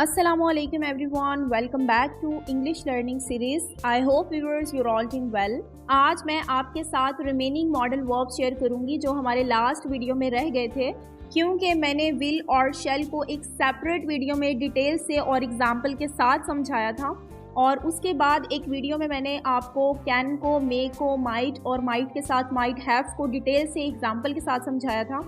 Assalamualaikum everyone, welcome back to English learning series. I hope viewers you're all doing well. आज मैं आपके साथ remaining modal verb share करूंगी जो हमारे लास्ट वीडियो में रह गए थे, क्योंकि मैंने विल और शेल को एक सेपरेट वीडियो में डिटेल से और एग्जाम्पल के साथ समझाया था और उसके बाद एक वीडियो में मैंने आपको कैन को, मे को, माइट और माइट के साथ माइट हैव को डिटेल से एग्जाम्पल के साथ समझाया था।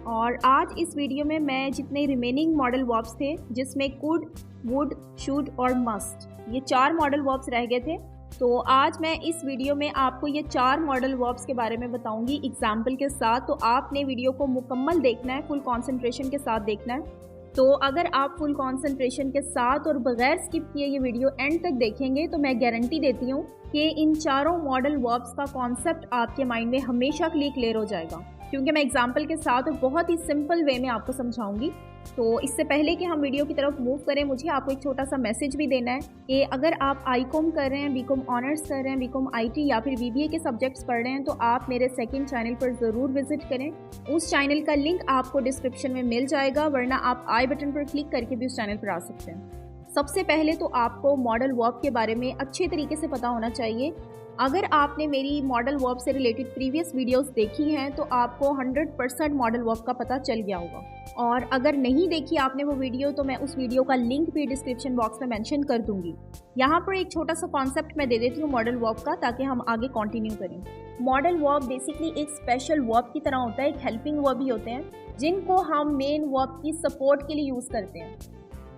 और आज इस वीडियो में मैं जितने रिमेनिंग मॉडल वर्ब्स थे जिसमें कुड, वुड, शुड और मस्ट, ये 4 मॉडल वर्ब्स रह गए थे, तो आज मैं इस वीडियो में आपको ये 4 मॉडल वर्ब्स के बारे में बताऊंगी एग्जाम्पल के साथ। तो आपने वीडियो को मुकम्मल देखना है, फुल कंसंट्रेशन के साथ देखना है। तो अगर आप फुल कंसंट्रेशन के साथ और बगैर स्किप किए ये वीडियो एंड तक देखेंगे तो मैं गारंटी देती हूँ कि इन 4 मॉडल वर्ब्स का कॉन्सेप्ट आपके माइंड में हमेशा के लिए क्लियर हो जाएगा, क्योंकि मैं एग्जाम्पल के साथ और बहुत ही सिंपल वे में आपको समझाऊंगी। तो इससे पहले कि हम वीडियो की तरफ मूव करें, मुझे आपको एक छोटा सा मैसेज भी देना है कि अगर आप ICOM कर रहे हैं, BCom ऑनर्स कर रहे हैं, BCom IT या फिर BBA के सब्जेक्ट्स पढ़ रहे हैं, तो आप मेरे सेकंड चैनल पर ज़रूर विजिट करें। उस चैनल का लिंक आपको डिस्क्रिप्शन में मिल जाएगा, वरना आप आई बटन पर क्लिक करके भी उस चैनल पर आ सकते हैं। सबसे पहले तो आपको मॉडल वर्ब के बारे में अच्छे तरीके से पता होना चाहिए। अगर आपने मेरी मॉडल वर्ब से रिलेटेड प्रीवियस वीडियोस देखी हैं तो आपको 100% मॉडल वर्ब का पता चल गया होगा, और अगर नहीं देखी आपने वो वीडियो तो मैं उस वीडियो का लिंक भी डिस्क्रिप्शन बॉक्स में मेंशन कर दूंगी। यहाँ पर एक छोटा सा कॉन्सेप्ट मैं दे देती हूँ मॉडल वर्ब का, ताकि हम आगे कंटिन्यू करें। मॉडल वर्ब बेसिकली एक स्पेशल वर्ब की तरह होता है, एक हेल्पिंग वर्ब भी होते हैं जिनको हम मेन वर्ब की सपोर्ट के लिए यूज़ करते हैं।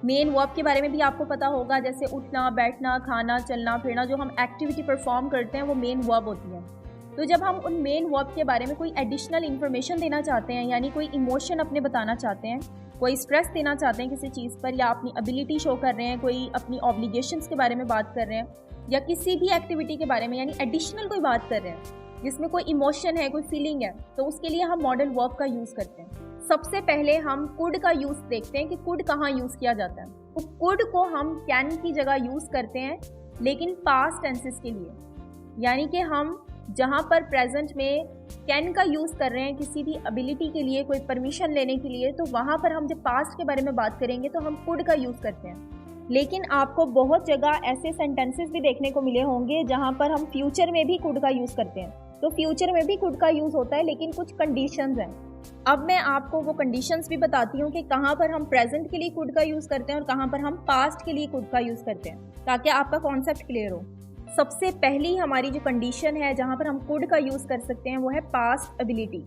मेन वर्ब के बारे में भी आपको पता होगा, जैसे उठना, बैठना, खाना, चलना फिरना, जो हम एक्टिविटी परफॉर्म करते हैं वो मेन वर्ब होती है। तो जब हम उन मेन वर्ब के बारे में कोई एडिशनल इन्फॉर्मेशन देना चाहते हैं, यानी कोई इमोशन अपने बताना चाहते हैं, कोई स्ट्रेस देना चाहते हैं किसी चीज़ पर, या अपनी एबिलिटी शो कर रहे हैं, कोई अपनी ऑब्लिगेशंस के बारे में बात कर रहे हैं, या किसी भी एक्टिविटी के बारे में यानी एडिशनल कोई बात कर रहे हैं जिसमें कोई इमोशन है, कोई फीलिंग है, तो उसके लिए हम मॉडल वर्ब का यूज़ करते हैं। सबसे पहले हम कुड का यूज़ देखते हैं कि कुड कहाँ यूज़ किया जाता है। तो कुड को हम कैन की जगह यूज़ करते हैं, लेकिन पास्ट टेंसेस के लिए, यानी कि हम जहाँ पर प्रेजेंट में कैन का यूज़ कर रहे हैं किसी भी एबिलिटी के लिए, कोई परमिशन लेने के लिए, तो वहाँ पर हम जब पास्ट के बारे में बात करेंगे तो हम कुड का यूज़ करते हैं। लेकिन आपको बहुत जगह ऐसे सेंटेंसेस भी देखने को मिले होंगे जहाँ पर हम फ्यूचर में भी कुड का यूज़ करते हैं। तो फ्यूचर में भी कुड का यूज़ होता है, लेकिन कुछ कंडीशंस हैं। अब मैं आपको वो कंडीशंस भी बताती हूँ कि कहाँ पर हम प्रेजेंट के लिए कुड का यूज़ करते हैं और कहाँ पर हम पास्ट के लिए कुड का यूज़ करते हैं, ताकि आपका कॉन्सेप्ट क्लियर हो। सबसे पहली हमारी जो कंडीशन है जहाँ पर हम कुड का यूज़ कर सकते हैं वो है पास्ट एबिलिटी।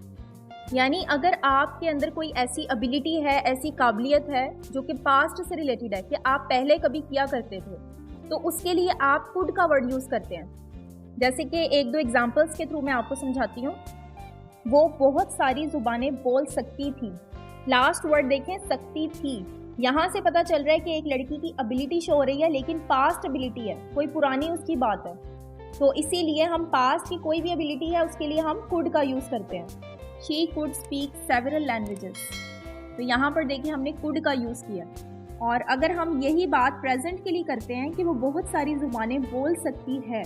यानी अगर आपके अंदर कोई ऐसी एबिलिटी है, ऐसी काबिलियत है जो कि पास्ट से रिलेटेड है, कि आप पहले कभी किया करते थे, तो उसके लिए आप कुड का वर्ड यूज़ करते हैं। जैसे कि 1-2 एग्जाम्पल्स के थ्रू मैं आपको समझाती हूँ। वो बहुत सारी ज़ुबानें बोल सकती थी। लास्ट वर्ड देखें, सकती थी। यहाँ से पता चल रहा है कि एक लड़की की एबिलिटी शो हो रही है, लेकिन पास्ट एबिलिटी है, कोई पुरानी उसकी बात है। तो इसीलिए हम पास्ट की कोई भी एबिलिटी है उसके लिए हम कुड का यूज़ करते हैं। She could speak several languages, तो यहाँ पर देखिए हमने कुड का यूज़ किया। और अगर हम यही बात प्रेजेंट के लिए करते हैं कि वो बहुत सारी ज़ुबानें बोल सकती है,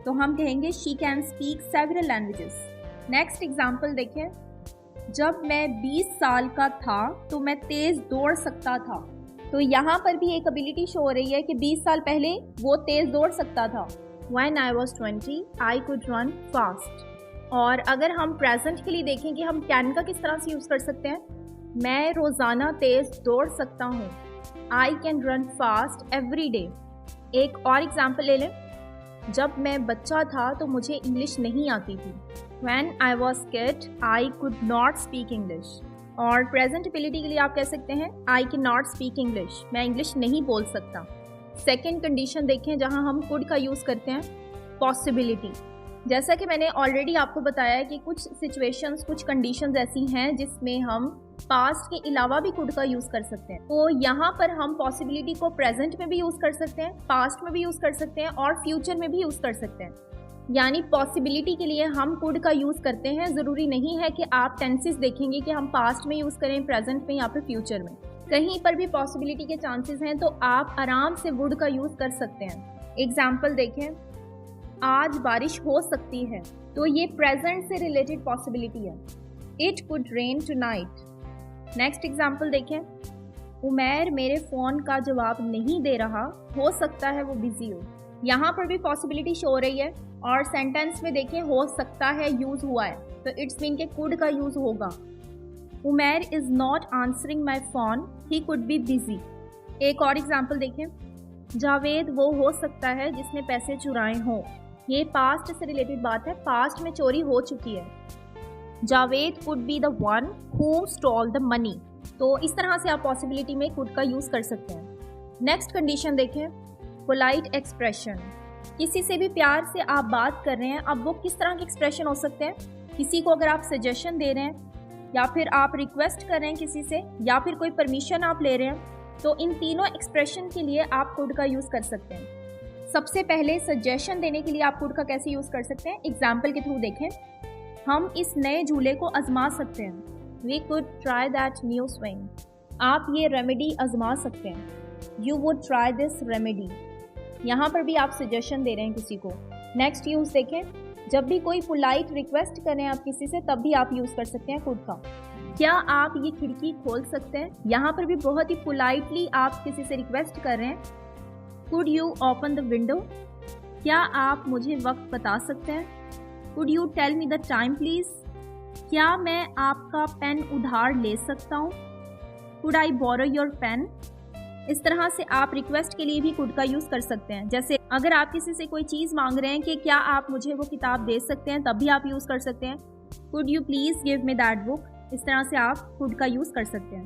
तो हम कहेंगे she can speak several languages. Next example देखें, जब मैं 20 साल का था तो मैं तेज़ दौड़ सकता था। तो यहाँ पर भी एक एबिलिटी शो हो रही है कि 20 साल पहले वो तेज़ दौड़ सकता था। When I was 20, I could run fast। और अगर हम प्रेजेंट के लिए देखें कि हम कैन का किस तरह से यूज़ कर सकते हैं, मैं रोज़ाना तेज़ दौड़ सकता हूँ। I can run fast every day। एक और एग्जाम्पल ले लें, जब मैं बच्चा था तो मुझे इंग्लिश नहीं आती थी। When I was kid, I could not speak English। और प्रेजेंट एबिलिटी के लिए आप कह सकते हैं I cannot speak English, मैं इंग्लिश नहीं बोल सकता। सेकेंड कंडीशन देखें जहां हम कुड का यूज़ करते हैं, पॉसिबिलिटी। जैसा कि मैंने ऑलरेडी आपको बताया है कि कुछ सिचुएशंस, कुछ कंडीशंस ऐसी हैं जिसमें हम पास्ट के अलावा भी कुड का यूज़ कर सकते हैं। तो यहाँ पर हम पॉसिबिलिटी को प्रेजेंट में भी यूज़ कर सकते हैं, पास्ट में भी यूज़ कर सकते हैं और फ्यूचर में भी यूज़ कर सकते हैं। यानी पॉसिबिलिटी के लिए हम कुड का यूज़ करते हैं। ज़रूरी नहीं है कि आप टेंसेस देखेंगे कि हम पास्ट में यूज़ करें, प्रेजेंट में या फिर फ्यूचर में। कहीं पर भी पॉसिबिलिटी के चांसेस हैं तो आप आराम से वुड का यूज़ कर सकते हैं। एग्जाम्पल देखें, आज बारिश हो सकती है, तो ये प्रेजेंट से रिलेटेड पॉसिबिलिटी है। It could rain tonight. Next example देखें, उमैर मेरे फ़ोन का जवाब नहीं दे रहा, हो सकता है वो बिज़ी हो। यहाँ पर भी पॉसिबिलिटी शो हो रही है और सेंटेंस में देखें हो सकता है यूज़ हुआ है, तो इट्स मीन के कुड का यूज़ होगा। Umair is not answering my phone, he could be busy. एक और एग्जाम्पल देखें, जावेद वो हो सकता है जिसने पैसे चुराए हों। ये पास्ट से रिलेटेड बात है, पास्ट में चोरी हो चुकी है। Javed could be the one who stall the money. तो इस तरह से आप पॉसिबिलिटी में कुड का यूज़ कर सकते हैं। नेक्स्ट कंडीशन देखें, पोलाइट एक्सप्रेशन। किसी से भी प्यार से आप बात कर रहे हैं, अब वो किस तरह के एक्सप्रेशन हो सकते हैं? किसी को अगर आप सजेशन दे रहे हैं, या फिर आप रिक्वेस्ट कर रहे हैं किसी से, या फिर कोई परमिशन आप ले रहे हैं, तो इन तीनों एक्सप्रेशन के लिए आप कुड का यूज़ कर सकते हैं। सबसे पहले सजेशन देने के लिए आप कुड का कैसे यूज़ कर सकते हैं? एग्जाम्पल के थ्रू देखें, हम इस नए झूले को आजमा सकते हैं। We could try that new swing. आप ये रेमेडी आजमा सकते हैं। You would try this remedy. यहाँ पर भी आप सजेशन दे रहे हैं किसी को। नेक्स्ट यूज़ देखें, जब भी कोई पोलाइट रिक्वेस्ट करें आप किसी से, तब भी आप यूज़ कर सकते हैं कुड का। क्या आप ये खिड़की खोल सकते हैं? यहाँ पर भी बहुत ही पोलाइटली आप किसी से रिक्वेस्ट कर रहे हैं। Could you open the window? क्या आप मुझे वक्त बता सकते हैं? Could you tell me the time please? क्या मैं आपका पेन उधार ले सकता हूँ? Could I borrow your pen? इस तरह से आप रिक्वेस्ट के लिए भी कुड का यूज़ कर सकते हैं। जैसे अगर आप किसी से कोई चीज़ मांग रहे हैं कि क्या आप मुझे वो किताब दे सकते हैं, तब भी आप यूज़ कर सकते हैं, could you please give me that book. इस तरह से आप कुड का यूज़ कर सकते हैं।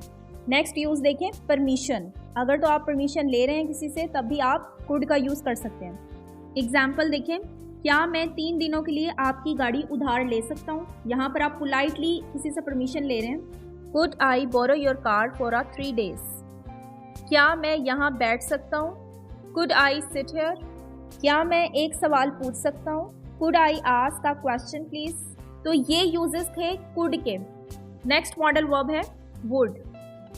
नेक्स्ट यूज़ देखें, परमिशन। अगर तो आप परमिशन ले रहे हैं किसी से, तब भी आप कुड का यूज़ कर सकते हैं। एग्जाम्पल देखें, क्या मैं 3 दिनों के लिए आपकी गाड़ी उधार ले सकता हूँ? यहाँ पर आप पोलाइटली किसी से परमिशन ले रहे हैं। Could I borrow your car for 3 days? क्या मैं यहाँ बैठ सकता हूँ? Could I sit here? क्या मैं एक सवाल पूछ सकता हूँ? Could I ask a question please? तो ये यूजेस थे कुड के। नेक्स्ट मॉडल वर्ब है वुड।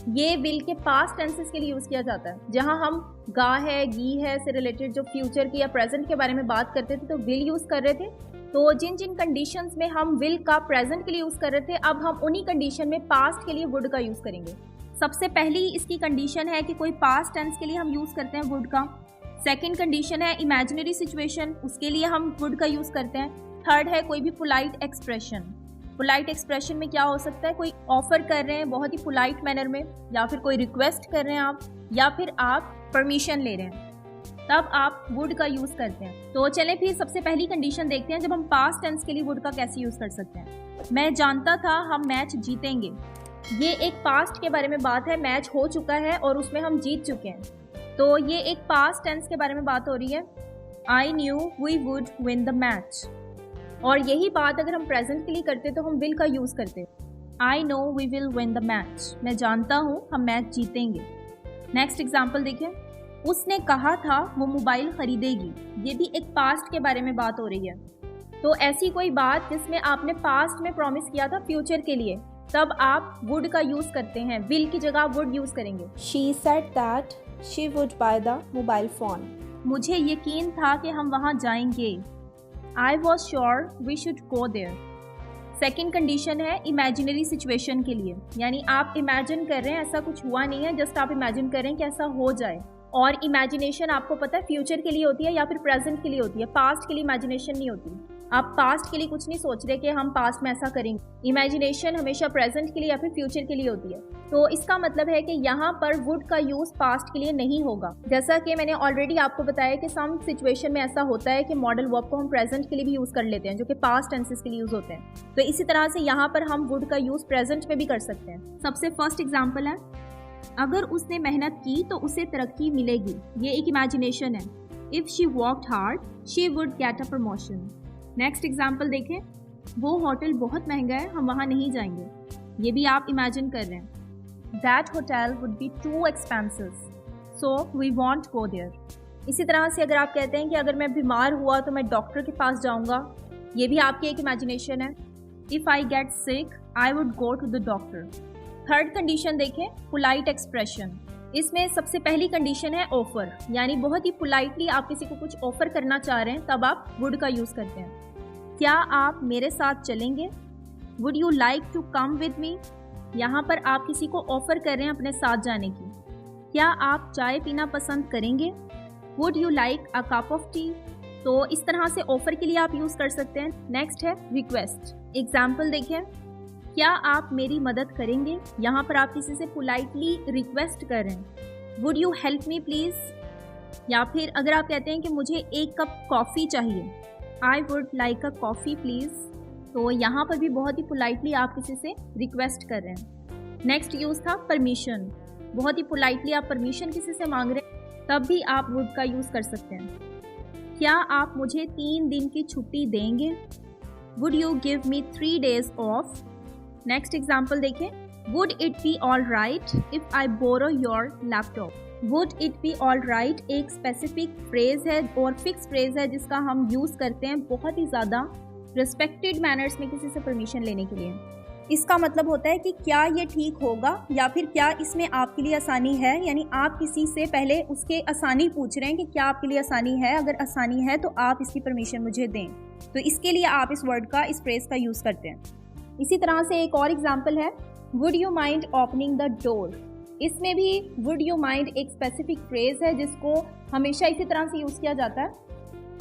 ये विल के पास्ट टेंसेस के लिए यूज़ किया जाता है। जहाँ हम गा है, गी है से रिलेटेड जो फ्यूचर की या प्रेजेंट के बारे में बात करते थे तो विल यूज़ कर रहे थे। तो जिन जिन कंडीशंस में हम विल का प्रेजेंट के लिए यूज़ कर रहे थे, अब हम उन्हीं कंडीशन में पास्ट के लिए वुड का यूज़ करेंगे। सबसे पहली इसकी कंडीशन है कि कोई पास्ट टेंस के लिए हम यूज़ करते हैं वुड का। सेकेंड कंडीशन है इमेजिनरी सिचुएशन, उसके लिए हम वुड का यूज़ करते हैं। थर्ड है कोई भी पोलाइट एक्सप्रेशन। पोलाइट एक्सप्रेशन में क्या हो सकता है? कोई ऑफर कर रहे हैं बहुत ही पोलाइट मैनर में, या फिर कोई रिक्वेस्ट कर रहे हैं आप, या फिर आप परमिशन ले रहे हैं, तब आप वुड का यूज़ करते हैं। तो चलें फिर सबसे पहली कंडीशन देखते हैं, जब हम पास्ट टेंस के लिए वुड का कैसे यूज़ कर सकते हैं। मैं जानता था हम मैच जीतेंगे। ये एक पास्ट के बारे में बात है, मैच हो चुका है और उसमें हम जीत चुके हैं, तो ये एक पास्ट टेंस के बारे में बात हो रही है। I knew we would win the match. और यही बात अगर हम प्रेजेंट के लिए करते तो हम विल का यूज़ करते। I know we will win the match. मैं जानता हूँ हम मैच जीतेंगे। नेक्स्ट एग्जाम्पल देखें, उसने कहा था वो मोबाइल खरीदेगी। ये भी एक पास्ट के बारे में बात हो रही है। तो ऐसी कोई बात जिसमें आपने पास्ट में प्रॉमिस किया था फ्यूचर के लिए, तब आप वुड का यूज़ करते हैं। विल की जगह वुड यूज़ करेंगे। She said that she would by the mobile phone. मुझे यकीन था कि हम वहाँ जाएंगे। I was sure we should go there. Second condition है इमेजिनरी सिचुएशन के लिए, यानी आप इमेजिन कर रहे हैं, ऐसा कुछ हुआ नहीं है, जस्ट आप इमेजिन कर रहे हैं कि ऐसा हो जाए। और इमेजिनेशन आपको पता है फ्यूचर के लिए होती है या फिर प्रेजेंट के लिए होती है, पास्ट के लिए इमेजिनेशन नहीं होती। आप पास्ट के लिए कुछ नहीं सोच रहे कि हम पास्ट में ऐसा करेंगे। इमेजिनेशन हमेशा प्रेजेंट के लिए या फिर फ्यूचर के लिए होती है। तो इसका मतलब है कि यहाँ पर वुड का यूज़ पास्ट के लिए नहीं होगा। जैसा कि मैंने ऑलरेडी आपको बताया कि सम सिचुएशन में ऐसा होता है कि मॉडल वर्ब को हम प्रेजेंट के लिए भी यूज़ कर लेते हैं, जो कि पास्ट टेंसेस के लिए यूज़ होते हैं। तो इसी तरह से यहाँ पर हम वुड का यूज़ प्रेजेंट में भी कर सकते हैं। सबसे फर्स्ट एग्जाम्पल है, अगर उसने मेहनत की तो उसे तरक्की मिलेगी। ये एक इमेजिनेशन है। If she worked hard she would get a promotion. Next example देखें, वो होटल बहुत महंगा है, हम वहाँ नहीं जाएंगे। ये भी आप इमेजिन कर रहे हैं। That hotel would be too expensive so we won't go there. इसी तरह से अगर आप कहते हैं कि अगर मैं बीमार हुआ तो मैं डॉक्टर के पास जाऊँगा, ये भी आपकी एक इमेजिनेशन है। If I get sick I would go to the doctor. Third condition देखें, पोलाइट एक्सप्रेशन। इसमें सबसे पहली कंडीशन है ऑफर, यानी बहुत ही पोलाइटली आप किसी को कुछ ऑफर करना चाह रहे हैं, तब आप वुड का यूज़ करते हैं। क्या आप मेरे साथ चलेंगे? Would you like to come with me? यहाँ पर आप किसी को ऑफर कर रहे हैं अपने साथ जाने की। क्या आप चाय पीना पसंद करेंगे? Would you like a cup of T? तो इस तरह से ऑफर के लिए आप यूज़ कर सकते हैं। नेक्स्ट है रिक्वेस्ट। एग्जाम्पल देखें, क्या आप मेरी मदद करेंगे? यहाँ पर आप किसी से पोलाइटली रिक्वेस्ट कर रहे हैं, would you help me please. या फिर अगर आप कहते हैं कि मुझे एक कप कॉफ़ी चाहिए, I would like a coffee please, तो यहाँ पर भी बहुत ही पोलाइटली आप किसी से रिक्वेस्ट कर रहे हैं। नेक्स्ट यूज़ था परमिशन। बहुत ही पोलाइटली आप परमिशन किसी से मांग रहे हैं, तब भी आप वुड का यूज़ कर सकते हैं। क्या आप मुझे 3 दिन की छुट्टी देंगे? Would you give me 3 days off. Next example देखें, would it be all right if I borrow your laptop. Would it be all right एक स्पेसिफिक फ्रेज़ है और फिक्स फ्रेज़ है जिसका हम यूज़ करते हैं बहुत ही ज़्यादा रिस्पेक्टेड मैनर्स में किसी से परमिशन लेने के लिए। इसका मतलब होता है कि क्या ये ठीक होगा या फिर क्या इसमें आपके लिए आसानी है, यानी आप किसी से पहले उसके आसानी पूछ रहे हैं कि क्या आपके लिए आसानी है, अगर आसानी है तो आप इसकी परमिशन मुझे दें। तो इसके लिए आप इस वर्ड का, इस फ्रेज़ का यूज़ करते हैं। इसी तरह से एक और एग्जाम्पल है, would you mind opening the door. इसमें भी वुड यू माइंड एक स्पेसिफिक फ्रेज़ है जिसको हमेशा इसी तरह से यूज़ किया जाता है।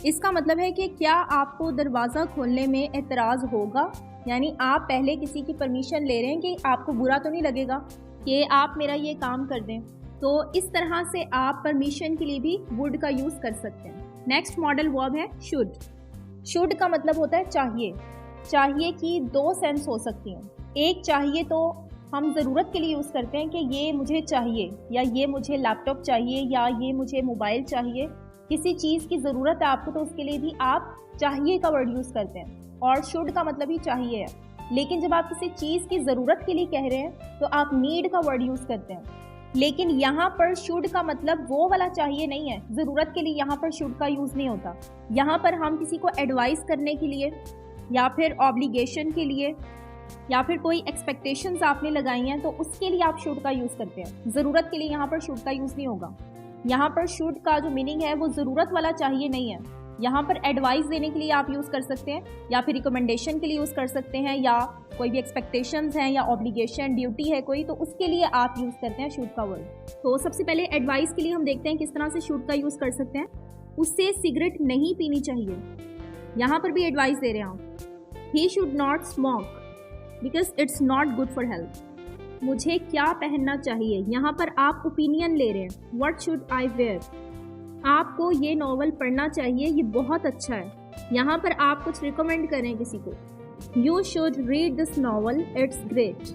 इसका मतलब है कि क्या आपको दरवाज़ा खोलने में एतराज़ होगा, यानी आप पहले किसी की परमिशन ले रहे हैं कि आपको बुरा तो नहीं लगेगा कि आप मेरा ये काम कर दें। तो इस तरह से आप परमिशन के लिए भी वुड का यूज़ कर सकते हैं। नेक्स्ट मॉडल वर्ब है शुड। शुड का मतलब होता है चाहिए। चाहिए की 2 सेंस हो सकती हैं। एक चाहिए तो हम ज़रूरत के लिए यूज़ करते हैं कि ये मुझे चाहिए, या ये मुझे लैपटॉप चाहिए, या ये मुझे मोबाइल चाहिए। किसी चीज़ की ज़रूरत है आपको तो उसके लिए भी आप चाहिए का वर्ड यूज़ करते हैं, और शुड का मतलब ही चाहिए है। लेकिन जब आप किसी चीज़ की ज़रूरत के लिए कह रहे हैं तो आप नीड का वर्ड यूज़ करते हैं। लेकिन यहाँ पर शुड का मतलब वो वाला चाहिए नहीं है, ज़रूरत के लिए यहाँ पर शुड का यूज़ नहीं होता। यहाँ पर हम किसी को एडवाइस करने के लिए, या फिर ऑब्लिगेशन के लिए, या फिर कोई एक्सपेक्टेशंस आपने लगाई हैं तो उसके लिए आप शुड का यूज़ करते हैं। ज़रूरत के लिए यहाँ पर शुड का यूज़ नहीं होगा। यहाँ पर शुड का जो मीनिंग है वो ज़रूरत वाला चाहिए नहीं है। यहाँ पर एडवाइस देने के लिए आप यूज़ कर सकते हैं, या फिर रिकमेंडेशन के लिए यूज़ कर सकते हैं, या कोई भी एक्सपेक्टेशंस हैं या ऑब्लिगेशन ड्यूटी है कोई, तो उसके लिए आप यूज़ करते हैं शुड का वर्ड। तो सबसे पहले एडवाइस के लिए हम देखते हैं किस तरह से शुड का यूज़ कर सकते हैं। उससे सिगरेट नहीं पीनी चाहिए, यहाँ पर भी एडवाइस दे रहे हैं आप। He should not smoke because it's not good for health. मुझे क्या पहनना चाहिए, यहाँ पर आप ओपिनियन ले रहे हैं। What should I wear. आपको ये नॉवल पढ़ना चाहिए, ये बहुत अच्छा है। यहाँ पर आप कुछ रिकमेंड करें किसी को। You should read this novel, it's great.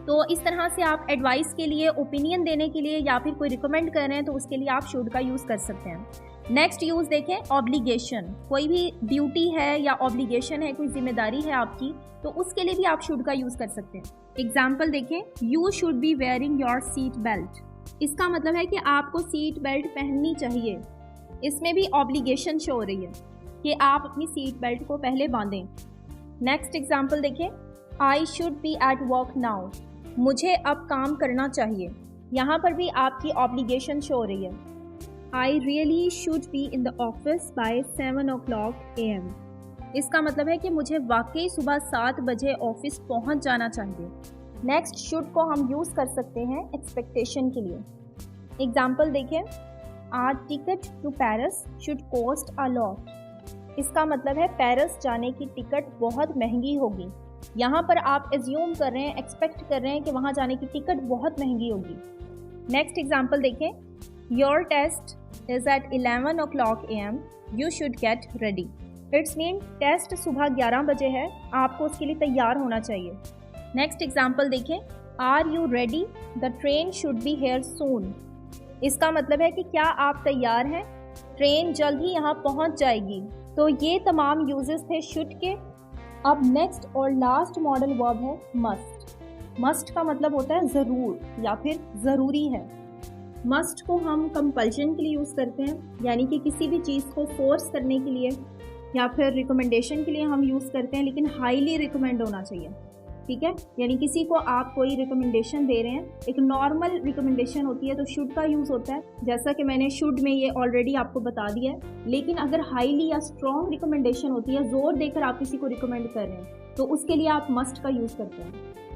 तो इस तरह से आप एडवाइस के लिए, ओपिनियन देने के लिए, या फिर कोई रिकमेंड कर रहे हैं तो उसके लिए आप शुड का यूज़ कर सकते हैं। नेक्स्ट यूज़ देखें, ऑब्लिगेशन। कोई भी ड्यूटी है या ऑब्लिगेशन है, कोई जिम्मेदारी है आपकी, तो उसके लिए भी आप शुड का यूज़ कर सकते हैं। एग्जाम्पल देखें, you should be wearing your seat belt. इसका मतलब है कि आपको सीट बेल्ट पहननी चाहिए। इसमें भी ऑब्लिगेशन शो हो रही है कि आप अपनी सीट बेल्ट को पहले बांधें। नेक्स्ट एग्जाम्पल देखें, I should be at work now. मुझे अब काम करना चाहिए। यहाँ पर भी आपकी ऑब्लिगेशन शो हो रही है। I really should be in the office by 7 o'clock AM। इसका मतलब है कि मुझे वाकई सुबह 7 बजे ऑफिस पहुँच जाना चाहिए। नेक्स्ट शुड को हम यूज़ कर सकते हैं एक्सपेक्टेशन के लिए। एग्जाम्पल देखें, our ticket to Paris should cost a lot. इसका मतलब है पेरिस जाने की टिकट बहुत महंगी होगी। यहाँ पर आप एज्यूम कर रहे हैं, एक्सपेक्ट कर रहे हैं कि वहाँ जाने की टिकट बहुत महंगी होगी। नेक्स्ट एग्जाम्पल देखें, your test is at 11 o'clock AM, you should get ready. It's mean test सुबह 11 बजे है, आपको उसके लिए तैयार होना चाहिए। नेक्स्ट एग्जाम्पल देखें, are you ready, the train should be here soon. इसका मतलब है कि क्या आप तैयार हैं, ट्रेन जल्द ही यहाँ पहुँच जाएगी। तो ये तमाम यूजेस थे शुड के। अब नेक्स्ट और लास्ट मॉडल वर्ब है मस्ट। मस्ट का मतलब होता है ज़रूर या फिर ज़रूरी है। मस्ट को हम कंपल्शन के लिए यूज़ करते हैं, यानी कि किसी भी चीज़ को फोर्स करने के लिए या फिर रिकमेंडेशन के लिए हम यूज़ करते हैं, लेकिन हाईली रिकमेंड होना चाहिए। ठीक है, यानी किसी को आप कोई रिकमेंडेशन दे रहे हैं, एक नॉर्मल रिकमेंडेशन होती है तो शुड का यूज़ होता है, जैसा कि मैंने शुड में ये ऑलरेडी आपको बता दिया है। लेकिन अगर हाईली या स्ट्रॉन्ग रिकमेंडेशन होती है, जोर देकर आप किसी को रिकमेंड कर रहे हैं, तो उसके लिए आप मस्ट का यूज़ करते हैं।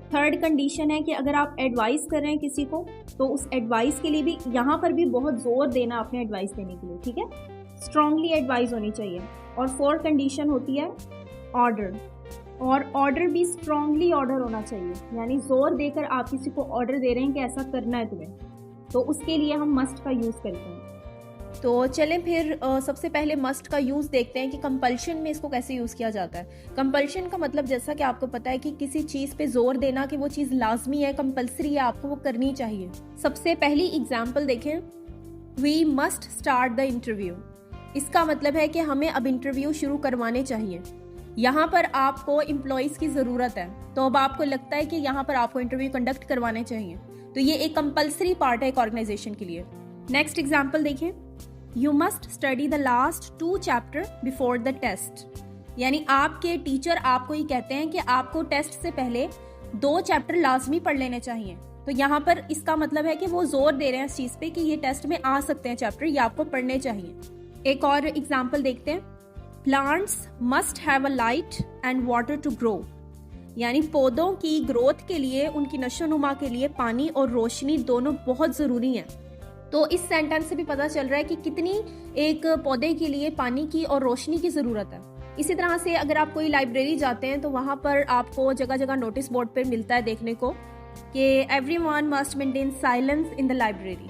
थर्ड कंडीशन है कि अगर आप एडवाइस कर रहे हैं किसी को तो उस एडवाइस के लिए भी यहाँ पर भी बहुत ज़ोर देना अपने एडवाइस देने के लिए, ठीक है, स्ट्रांगली एडवाइस होनी चाहिए। और फोर्थ कंडीशन होती है ऑर्डर, और ऑर्डर भी स्ट्रांगली ऑर्डर होना चाहिए, यानी ज़ोर देकर आप किसी को ऑर्डर दे रहे हैं कि ऐसा करना है तुम्हें, तो उसके लिए हम मस्ट का यूज़ करते हैं। तो चलें फिर सबसे पहले मस्ट का यूज़ देखते हैं कि कंपल्शन में इसको कैसे यूज़ किया जाता है। कंपल्शन का मतलब जैसा कि आपको पता है कि किसी चीज़ पे जोर देना कि वो चीज़ लाजमी है, कंपल्सरी है, आपको वो करनी चाहिए। सबसे पहली एग्जांपल देखें, we must start the interview. इसका मतलब है कि हमें अब इंटरव्यू शुरू करवाने चाहिए। यहाँ पर आपको एम्प्लॉयज़ की ज़रूरत है, तो अब आपको लगता है कि यहाँ पर आपको इंटरव्यू कंडक्ट करवाने चाहिए, तो ये एक कंपल्सरी पार्ट है एक ऑर्गेनाइजेशन के लिए। नेक्स्ट एग्जाम्पल देखें, you must study the last 2 chapter before the test. यानी आपके टीचर आपको ये कहते हैं कि आपको टेस्ट से पहले 2 चैप्टर लाजमी पढ़ लेने चाहिए, तो यहाँ पर इसका मतलब है कि वो जोर दे रहे हैं इस चीज़ पे कि ये टेस्ट में आ सकते हैं चैप्टर, ये आपको पढ़ने चाहिए। एक और एग्जाम्पल देखते हैं, plants must have a light and water to grow. यानी पौधों की ग्रोथ के लिए, उनकी नशोनुमा के लिए पानी और रोशनी दोनों बहुत ज़रूरी हैं। तो इस सेंटेंस से भी पता चल रहा है कि कितनी एक पौधे के लिए पानी की और रोशनी की ज़रूरत है। इसी तरह से अगर आप कोई लाइब्रेरी जाते हैं तो वहाँ पर आपको जगह जगह नोटिस बोर्ड पर मिलता है देखने को कि everyone must maintain silence in the library,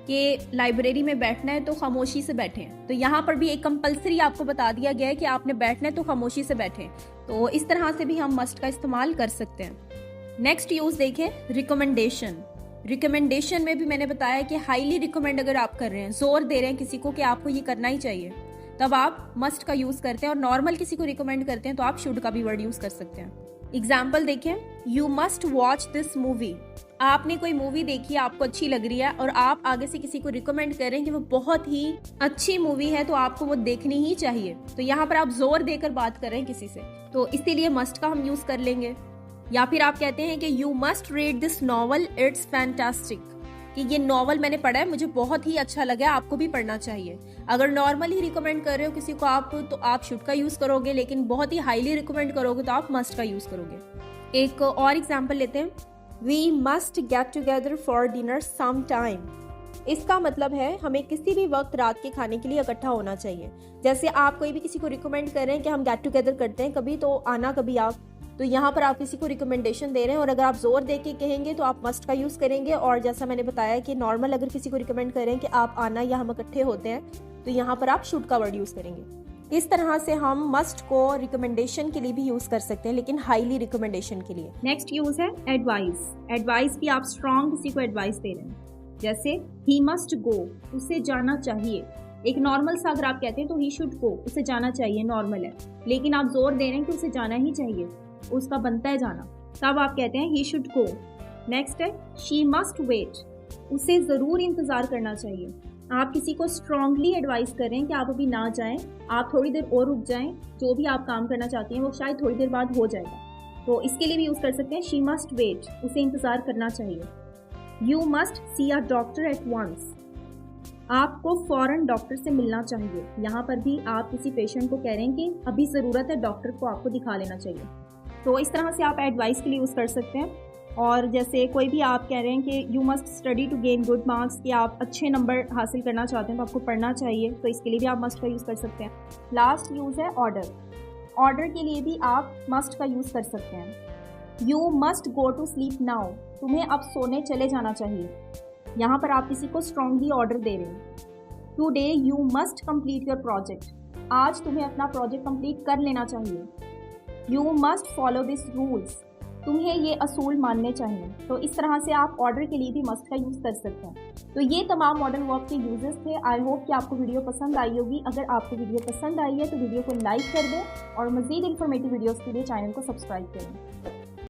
कि लाइब्रेरी में बैठना है तो खामोशी से बैठें। तो यहाँ पर भी एक कंपल्सरी आपको बता दिया गया है कि आपने बैठना है तो खामोशी से बैठें। तो इस तरह से भी हम मस्ट का इस्तेमाल कर सकते हैं। नेक्स्ट यूज़ देखें, रिकमेंडेशन। रिकमेंडेशन में भी मैंने बताया कि हाईली रिकमेंड अगर आप कर रहे हैं, जोर दे रहे हैं किसी को कि आपको ये करना ही चाहिए, तब आप मस्ट का यूज़ करते हैं। और नॉर्मल किसी को रिकमेंड करते हैं तो आप शुड का भी वर्ड यूज़ कर सकते हैं। एग्जाम्पल देखें, you must watch this movie. आपने कोई मूवी देखी, आपको अच्छी लग रही है और आप आगे से किसी को रिकमेंड कर रहे हैं कि वो बहुत ही अच्छी मूवी है तो आपको वो देखनी ही चाहिए, तो यहाँ पर आप जोर देकर बात कर रहे हैं किसी से, तो इसीलिए मस्ट का हम यूज़ कर लेंगे। या फिर आप कहते हैं कि you must read this novel, it's fantastic, कि ये नॉवल मैंने पढ़ा है, मुझे बहुत ही अच्छा लगा, आपको भी पढ़ना चाहिए। अगर नॉर्मली रिकमेंड कर रहे हो किसी को आप, तो आप शुड का यूज़ करोगे, लेकिन बहुत ही हाईली रिकमेंड करोगे तो आप मस्ट का यूज़ करोगे। एक और एग्जाम्पल लेते हैं, we must get together for dinner some time. इसका मतलब है हमें किसी भी वक्त रात के खाने के लिए इकट्ठा होना चाहिए। जैसे आप कोई भी किसी को रिकमेंड कर रहे हैं कि हम गेट टुगेदर करते हैं कभी, तो आना कभी आप, तो यहाँ पर आप किसी को रिकमेंडेशन दे रहे हैं और अगर आप जोर दे के कहेंगे तो आप मस्ट का यूज़ करेंगे। और जैसा मैंने बताया कि नॉर्मल अगर किसी को रिकमेंड करें कि आप आना या हम इकट्ठे होते हैं, तो यहाँ पर आप शुड का वर्ड यूज़ करेंगे। इस तरह से हम मस्ट को रिकमेंडेशन के लिए भी यूज़ कर सकते हैं, लेकिन हाईली रिकमेंडेशन के लिए। नेक्स्ट यूज़ है एडवाइस। एडवाइस भी आप स्ट्रॉन्ग किसी को एडवाइस दे रहे हैं, जैसे ही मस्ट गो, उसे जाना चाहिए। एक नॉर्मल सा अगर आप कहते हैं तो ही शुड गो, उसे जाना चाहिए, नॉर्मल है, लेकिन आप जोर दे रहे हैं कि उसे जाना ही चाहिए, उसका बनता है जाना, तब आप कहते हैं ही शुड गो। नेक्स्ट है शी मस्ट वेट, उसे ज़रूर इंतज़ार करना चाहिए। आप किसी को स्ट्रांगली एडवाइस कर रहे हैं कि आप अभी ना जाएं, आप थोड़ी देर और रुक जाएं, जो भी आप काम करना चाहते हैं वो शायद थोड़ी देर बाद हो जाएगा, तो इसके लिए भी यूज़ कर सकते हैं शी मस्ट वेट, उसे इंतज़ार करना चाहिए। You must see a doctor at once, आपको फ़ौरन डॉक्टर से मिलना चाहिए। यहाँ पर भी आप किसी पेशेंट को कह रहे हैं कि अभी ज़रूरत है, डॉक्टर को आपको दिखा लेना चाहिए। तो इस तरह से आप एडवाइस के लिए यूज़ कर सकते हैं। और जैसे कोई भी आप कह रहे हैं कि you must study to gain good marks, कि आप अच्छे नंबर हासिल करना चाहते हैं तो आपको पढ़ना चाहिए, तो इसके लिए भी आप मस्ट का यूज़ कर सकते हैं। लास्ट यूज़ है ऑर्डर। ऑर्डर के लिए भी आप मस्ट का यूज़ कर सकते हैं। You must go to sleep now, तुम्हें अब सोने चले जाना चाहिए। यहाँ पर आप किसी को स्ट्रांगली ऑर्डर दे रहे हैं। Today you must complete your project, आज तुम्हें अपना प्रोजेक्ट कंप्लीट कर लेना चाहिए। You must follow this rules, तुम्हें ये असूल मानने चाहिए। तो इस तरह से आप ऑर्डर के लिए भी मस्ट का यूज़ कर सकते हैं। तो ये तमाम मॉडल वर्ब के यूजेस थे। आई होप कि आपको वीडियो पसंद आई होगी। अगर आपको वीडियो पसंद आई है तो वीडियो को लाइक कर दें और मज़ीद इन्फॉर्मेटिव वीडियोज़ के लिए चैनल को सब्सक्राइब करें।